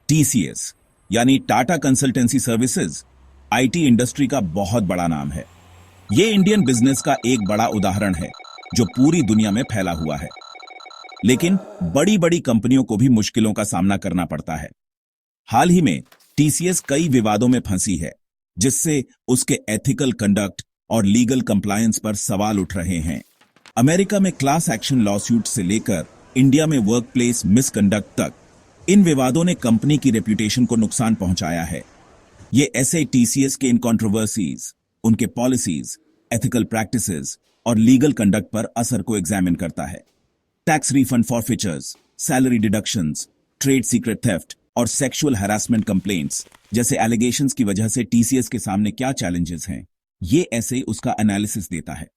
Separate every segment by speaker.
Speaker 1: TCS यानी Tata consultancy services IT industry का बहुत बड़ा नाम है। ये इंडियन बिजनेस का एक बड़ा उदाहरण है जो पूरी दुनिया में फैला हुआ है। लेकिन बड़ी बड़ी कंपनियों को भी मुश्किलों का सामना करना पड़ता है। हाल ही में टीसीएस कई विवादों में फंसी है, जिससे उसके एथिकल कंडक्ट और लीगल कंप्लायंस पर सवाल उठ रहे हैं। अमेरिका में क्लास एक्शन लॉसूट से लेकर इंडिया में वर्कप्लेस मिसकंडक्ट तक इन विवादों ने कंपनी की रेप्यूटेशन को नुकसान पहुंचाया है। ये ऐसे टीसीएस के इन कंट्रोवर्सीज, उनके पॉलिसीज, एथिकल प्रैक्टिसेस और लीगल कंडक्ट पर असर को एग्जामिन करता है। Tax refund forfeitures, salary deductions, trade secret theft और सेक्सुअल हैरासमेंट कंप्लेंट्स जैसे एलिगेशंस की वजह से टीसीएस के सामने क्या चैलेंजेस हैं, ये ऐसे उसका एनालिसिस देता है।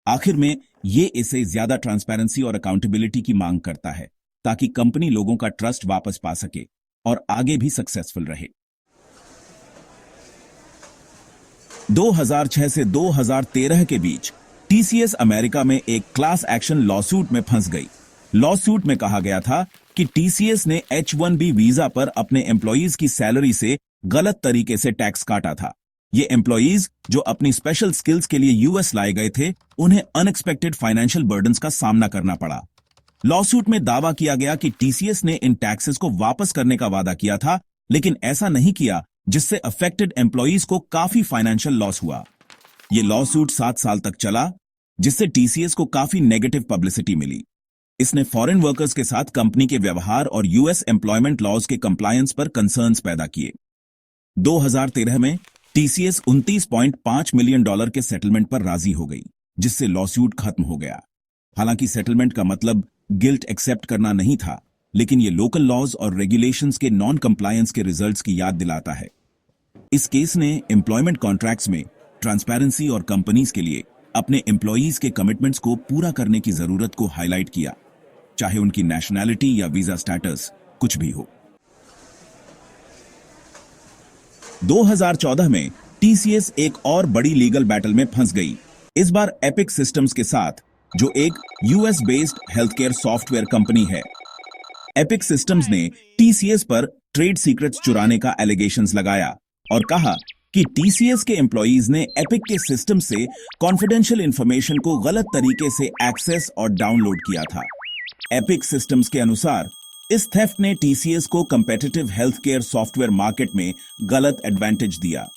Speaker 1: आखिर में ये इसे ज्यादा ट्रांसपेरेंसी और अकाउंटेबिलिटी की मांग करता है ताकि कंपनी लोगों का ट्रस्ट वापस पा सके और आगे भी सक्सेसफुल रहे। 2006 से 2013 के बीच टीसीएस अमेरिका में एक क्लास एक्शन लॉसूट में फंस गई। लॉसूट में कहा गया था कि टीसीएस ने H-1B वीजा पर अपने एम्प्लॉइज की सैलरी से गलत तरीके से टैक्स काटा था। ये एम्प्लॉइज जो अपनी स्पेशल स्किल्स के लिए यूएस लाए गए थे, उन्हें अनएक्सपेक्टेड फाइनेंशियल बर्डन्स का सामना करना पड़ा। लॉसूट में दावा किया गया कि टीसीएस ने इन टैक्सेस को वापस करने का वादा किया था, लेकिन ऐसा नहीं किया, जिससे अफेक्टेड एम्प्लॉइज को काफी फाइनेंशियल लॉस हुआ। ये लॉसूट 7 साल तक चला, जिससे टीसीएस को काफी नेगेटिव पब्लिसिटी मिली। इसने फॉरेन वर्कर्स के साथ कंपनी के व्यवहार और यूएस एम्प्लॉयमेंट लॉज के कंप्लायंस पर कंसर्न्स पैदा किए। 2013 में टीसीएस $29.5 मिलियन के सेटलमेंट पर राजी हो गई, जिससे लॉसूट खत्म हो गया। हालांकि सेटलमेंट का मतलब गिल्ट एक्सेप्ट करना नहीं था, लेकिन ये लोकल लॉज और रेगुलेशंस के नॉन कंप्लायंस के रिजल्ट्स की याद दिलाता है। इस केस ने एम्प्लॉयमेंट कॉन्ट्रैक्ट्स में ट्रांसपेरेंसी और कंपनीज के लिए अपने एम्प्लॉइज के कमिटमेंट्स को पूरा करने की जरूरत को हाईलाइट किया, चाहे उनकी नेशनैलिटी या वीजा स्टेटस कुछ भी हो। 2014 में टीसीएस एक और बड़ी लीगल बैटल में फंस गई, इस बार एपिक सिस्टम्स के साथ, जो एक US based healthcare software company है। एपिक सिस्टम्स ने टीसीएस पर ट्रेड सीक्रेट्स चुराने का एलिगेशंस लगाया और कहा कि टीसीएस के एम्प्लॉइज ने एपिक के सिस्टम से कॉन्फिडेंशियल इंफॉर्मेशन को गलत तरीके से एक्सेस और डाउनलोड किया था। एपिक सिस्टम्स के अनुसार इस थेफ्ट ने टीसीएस को competitive health care software market में गलत एडवांटेज दिया।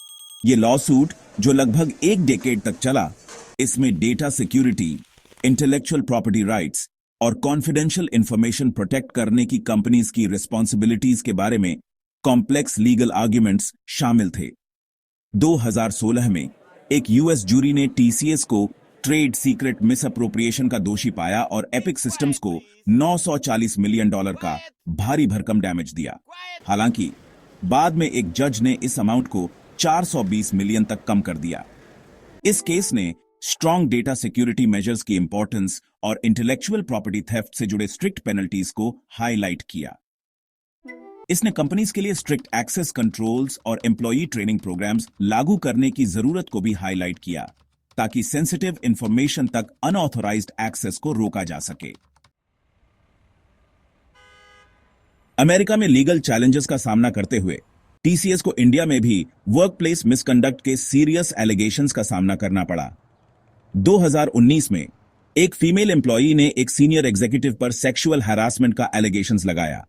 Speaker 1: ये लॉसूट, जो लगभग एक डेकेड तक चला, इसमें data security, intellectual property rights और कॉन्फिडेंशियल इंफॉर्मेशन प्रोटेक्ट करने की कंपनीज की रिस्पॉन्सिबिलिटीज के बारे में कॉम्प्लेक्स लीगल आर्ग्यूमेंट्स शामिल थे। 2016 में एक यूएस जूरी ने टीसीएस को ट्रेड सीक्रेट मिसअप्रोप्रिएशन का दोषी पाया और एपिक सिस्टम्स को $940 मिलियन का भारी भरकम डैमेज दिया। हालांकि बाद में एक जज ने इस अमाउंट को 420 मिलियन तक कम कर दिया। इस केस ने स्ट्रॉन्ग डेटा सिक्योरिटी मेजर्स की इंपॉर्टेंस और इंटेलेक्चुअल प्रॉपर्टी थेफ्ट से जुड़े स्ट्रिक्ट पेनल्टीज को हाईलाइट किया। इसने कंपनीज के लिए स्ट्रिक्ट एक्सेस कंट्रोल्स और एम्प्लॉई ट्रेनिंग प्रोग्राम्स लागू करने की जरूरत को भी हाईलाइट किया, ताकि सेंसिटिव इंफॉर्मेशन तक अनऑथोराइज्ड एक्सेस को रोका जा सके। अमेरिका में लीगल चैलेंजेस का सामना करते हुए टीसीएस को इंडिया में भी वर्कप्लेस मिसकंडक्ट के सीरियस एलिगेशंस का सामना करना पड़ा। 2019 में एक फीमेल एम्प्लॉई ने एक सीनियर एग्जीक्यूटिव पर सेक्सुअल हैरासमेंट का एलिगेशंस लगाया।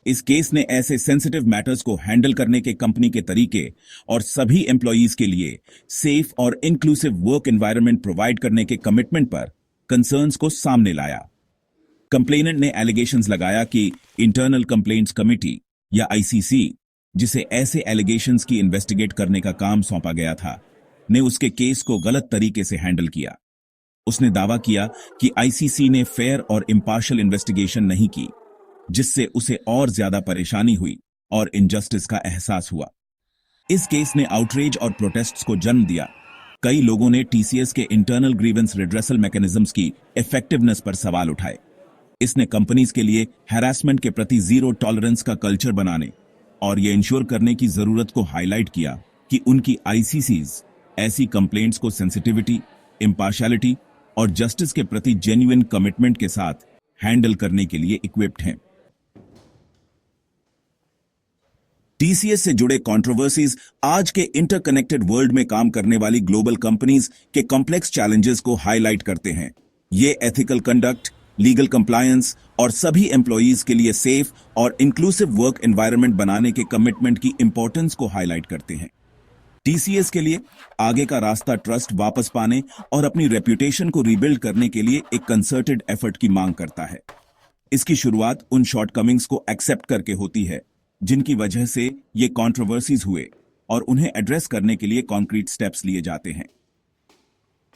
Speaker 1: इस केस ने ऐसे सेंसिटिव मैटर्स को हैंडल करने के कंपनी के तरीके और सभी एम्प्लॉइज के लिए सेफ और इंक्लूसिव वर्क एनवायरनमेंट प्रोवाइड करने के कमिटमेंट पर कंसर्न्स को सामने लाया। कंप्लेनेंट ने एलिगेशंस लगाया कि इंटरनल कंप्लेंट्स कमिटी या आईसीसी, जिसे ऐसे एलिगेशंस की इन्वेस्टिगेट करने का काम सौंपा गया था, ने उसके केस को गलत तरीके से हैंडल किया। उसने दावा किया कि आईसीसी ने फेयर और इम्पार्शियल इन्वेस्टिगेशन नहीं की, जिससे उसे और ज्यादा परेशानी हुई और इनजस्टिस का एहसास हुआ। इस केस ने आउटरेज और प्रोटेस्ट्स को जन्म दिया। कई लोगों ने टीसीएस के इंटरनल ग्रीवेंस रिड्रेसल मैकेनिज्म्स की इफेक्टिवनेस पर सवाल उठाए। इसने कंपनीज के लिए हैरासमेंट के प्रति जीरो टॉलरेंस का कल्चर बनाने और यह इंश्योर करने की जरूरत को हाईलाइट किया कि उनकी आईसीसीज ऐसी कंप्लेंट्स को सेंसिटिविटी, इम्पार्शियलिटी और जस्टिस के प्रति जेन्युइन कमिटमेंट के साथ हैंडल करने के लिए इक्विप्ड हैं। टीसीएस से जुड़े कंट्रोवर्सीज आज के इंटरकनेक्टेड वर्ल्ड में काम करने वाली ग्लोबल कंपनीज के कॉम्प्लेक्स चैलेंजेस को हाईलाइट करते हैं। ये एथिकल कंडक्ट, लीगल कंप्लायंस और सभी एम्प्लॉयज के लिए सेफ और इंक्लूसिव वर्क एनवायरनमेंट बनाने के कमिटमेंट की इंपॉर्टेंस को हाईलाइट करते हैं। टीसीएस के लिए आगे का रास्ता ट्रस्ट वापस पाने और अपनी रेप्यूटेशन को रीबिल्ड करने के लिए एक कंसर्टेड एफर्ट की मांग करता है। इसकी शुरुआत उन शॉर्टकमिंग्स को एक्सेप्ट करके होती है जिनकी वजह से ये कंट्रोवर्सीज हुए और उन्हें एड्रेस करने के लिए कॉन्क्रीट स्टेप्स लिए जाते हैं।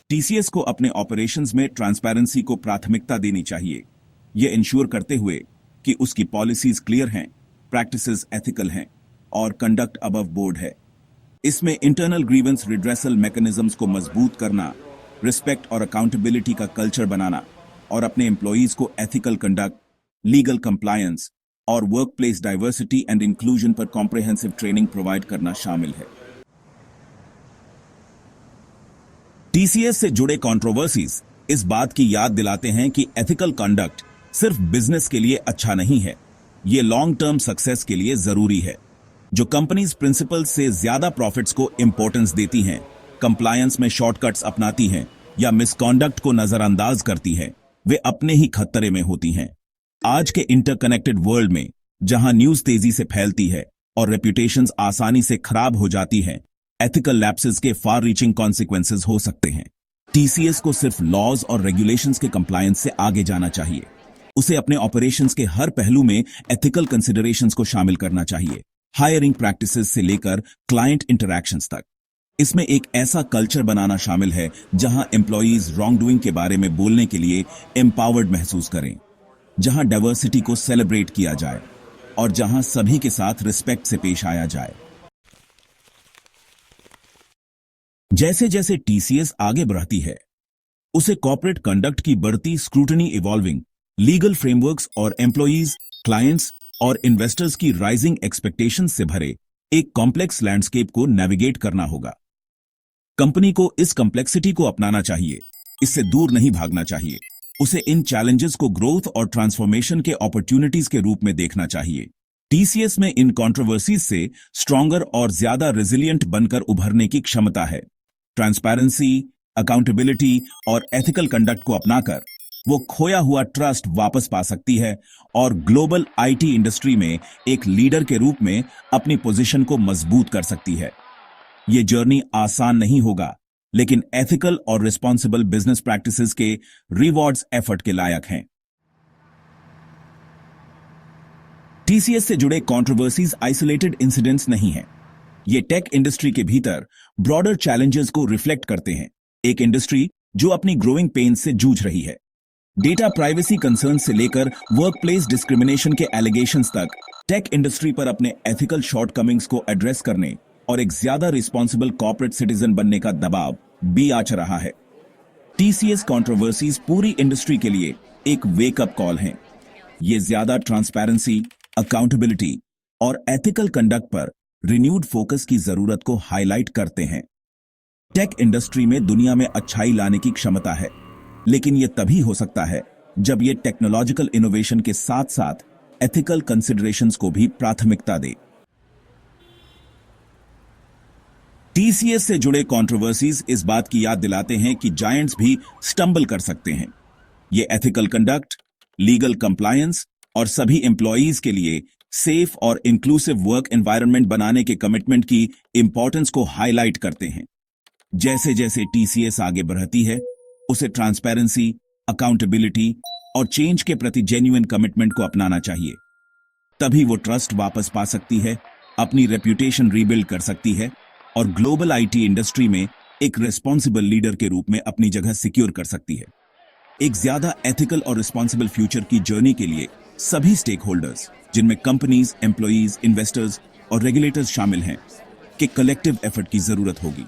Speaker 1: टीसीएस को अपने ऑपरेशंस में ट्रांसपेरेंसी को प्राथमिकता देनी चाहिए, ये इंश्योर करते हुए कि उसकी पॉलिसीज क्लियर हैं, प्रैक्टिसेस एथिकल हैं और कंडक्ट अबव बोर्ड है। इसमें इंटरनल ग्रीवेंस रिड्रेसल मैकेनिज्म्स को मजबूत करना, रिस्पेक्ट और अकाउंटेबिलिटी का कल्चर बनाना और अपने एम्प्लॉयज को एथिकल कंडक्ट, लीगल कंप्लायंस और वर्कप्लेस डाइवर्सिटी एंड इंक्लूजन पर कॉम्प्रिहेंसिव ट्रेनिंग प्रोवाइड करना शामिल है। टीसीएस से जुड़े कंट्रोवर्सीज इस बात की याद दिलाते हैं कि एथिकल कंडक्ट सिर्फ बिजनेस के लिए अच्छा नहीं है, ये लॉन्ग टर्म सक्सेस के लिए जरूरी है। जो कंपनीज प्रिंसिपल से ज्यादा प्रॉफिट्स को इंपॉर्टेंस देती हैं, कंप्लायंस में शॉर्टकट्स अपनाती हैं या मिसकॉन्डक्ट को नजरअंदाज करती हैं, वे अपने ही खतरे में होती हैं। आज के इंटरकनेक्टेड वर्ल्ड में जहां न्यूज तेजी से फैलती है और रेप्यूटेशंस आसानी से खराब हो जाती हैं, एथिकल लैप्सेस के फार रीचिंग कॉन्सिक्वेंसेस हो सकते हैं। टीसीएस को सिर्फ लॉज और रेगुलेशंस के कंप्लायंस से आगे जाना चाहिए। उसे अपने ऑपरेशंस के हर पहलू में एथिकल कंसिडरेशंस को शामिल करना चाहिए, हायरिंग प्रैक्टिसेस से लेकर क्लाइंट इंटरैक्शंस तक। इसमें एक ऐसा कल्चर बनाना शामिल है जहां एम्प्लॉयज रॉन्ग डूइंग के बारे में बोलने के लिए एम्पावर्ड महसूस करें, जहां डाइवर्सिटी को सेलिब्रेट किया जाए और जहां सभी के साथ रिस्पेक्ट से पेश आया जाए। जैसे जैसे टीसीएस आगे बढ़ती है, उसे कॉर्पोरेट कंडक्ट की बढ़ती स्क्रूटनी, इवॉल्विंग लीगल फ्रेमवर्क्स और एम्प्लॉयज, क्लाइंट्स और इन्वेस्टर्स की राइजिंग एक्सपेक्टेशंस से भरे एक कॉम्प्लेक्स लैंडस्केप को नेविगेट करना होगा। कंपनी को इस कॉम्प्लेक्सिटी को अपनाना चाहिए, इससे दूर नहीं भागना चाहिए। उसे इन चैलेंजेस को ग्रोथ और ट्रांसफॉर्मेशन के अपॉर्चुनिटीज के रूप में देखना चाहिए। टीसीएस में इन कंट्रोवर्सीज से स्ट्रॉन्गर और ज्यादा रेजिलिएंट बनकर उभरने की क्षमता है। ट्रांसपेरेंसी, अकाउंटेबिलिटी और एथिकल कंडक्ट को अपनाकर वो खोया हुआ ट्रस्ट वापस पा सकती है और ग्लोबल आईटी इंडस्ट्री में एक लीडर के रूप में अपनी पोजीशन को मजबूत कर सकती है। ये जर्नी आसान नहीं होगा, लेकिन एथिकल और रिस्पॉन्सिबल बिजनेस प्रैक्टिसेस के रिवॉर्ड्स एफर्ट के लायक हैं। टीसीएस से जुड़े कंट्रोवर्सीज आइसोलेटेड इंसिडेंट्स नहीं हैं। ये टेक इंडस्ट्री के भीतर ब्रॉडर चैलेंजेस को रिफ्लेक्ट करते हैं, एक इंडस्ट्री जो अपनी ग्रोइंग पेन से जूझ रही है। डेटा प्राइवेसी कंसर्न से लेकर वर्कप्लेस डिस्क्रिमिनेशन के एलिगेशंस तक टेक इंडस्ट्री पर अपने एथिकल शॉर्टकमिंग्स को एड्रेस करने और एक ज्यादा रिस्पॉन्सिबल कॉर्पोरेट सिटीजन बनने का दबाव भी आच रहा है। टीसीएस कंट्रोवर्सीज पूरी इंडस्ट्री के लिए एक वेकअप कॉल हैं। ये ज्यादा ट्रांसपेरेंसी, अकाउंटेबिलिटी और एथिकल कंडक्ट पर रिन्यूड फोकस की जरूरत को हाईलाइट करते हैं। टेक इंडस्ट्री में दुनिया में अच्छाई लाने की क्षमता है, लेकिन यह तभी हो सकता है जब यह टेक्नोलॉजिकल इनोवेशन के साथ साथ एथिकल कंसिडरेशंस को भी प्राथमिकता दे। टीसीएस से जुड़े कंट्रोवर्सीज इस बात की याद दिलाते हैं कि जायंट्स भी स्टंबल कर सकते हैं। ये एथिकल कंडक्ट, लीगल कंप्लायंस और सभी एम्प्लॉयज के लिए सेफ और इंक्लूसिव वर्क एनवायरनमेंट बनाने के कमिटमेंट की इंपॉर्टेंस को हाईलाइट करते हैं। जैसे जैसे टीसीएस आगे बढ़ती है, उसे ट्रांसपेरेंसी, अकाउंटेबिलिटी और चेंज के प्रति जेन्युइन कमिटमेंट को अपनाना चाहिए। तभी वो ट्रस्ट वापस पा सकती है, अपनी रेप्यूटेशन रीबिल्ड कर सकती है और ग्लोबल आईटी इंडस्ट्री में एक रिस्पॉन्सिबल लीडर के रूप में अपनी जगह सिक्योर कर सकती है। एक ज्यादा एथिकल और रिस्पॉन्सिबल फ्यूचर की जर्नी के लिए सभी स्टेक होल्डर्स, जिनमें कंपनीज, एम्प्लॉयज, इन्वेस्टर्स और रेगुलेटर्स शामिल हैं, के कलेक्टिव एफर्ट की जरूरत होगी।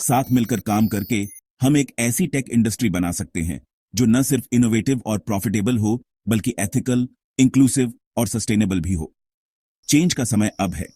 Speaker 1: साथ मिलकर काम करके हम एक ऐसी टेक इंडस्ट्री बना सकते हैं जो न सिर्फ इनोवेटिव और प्रॉफिटेबल हो, बल्कि एथिकल, इंक्लूसिव और सस्टेनेबल भी हो। चेंज का समय अब है।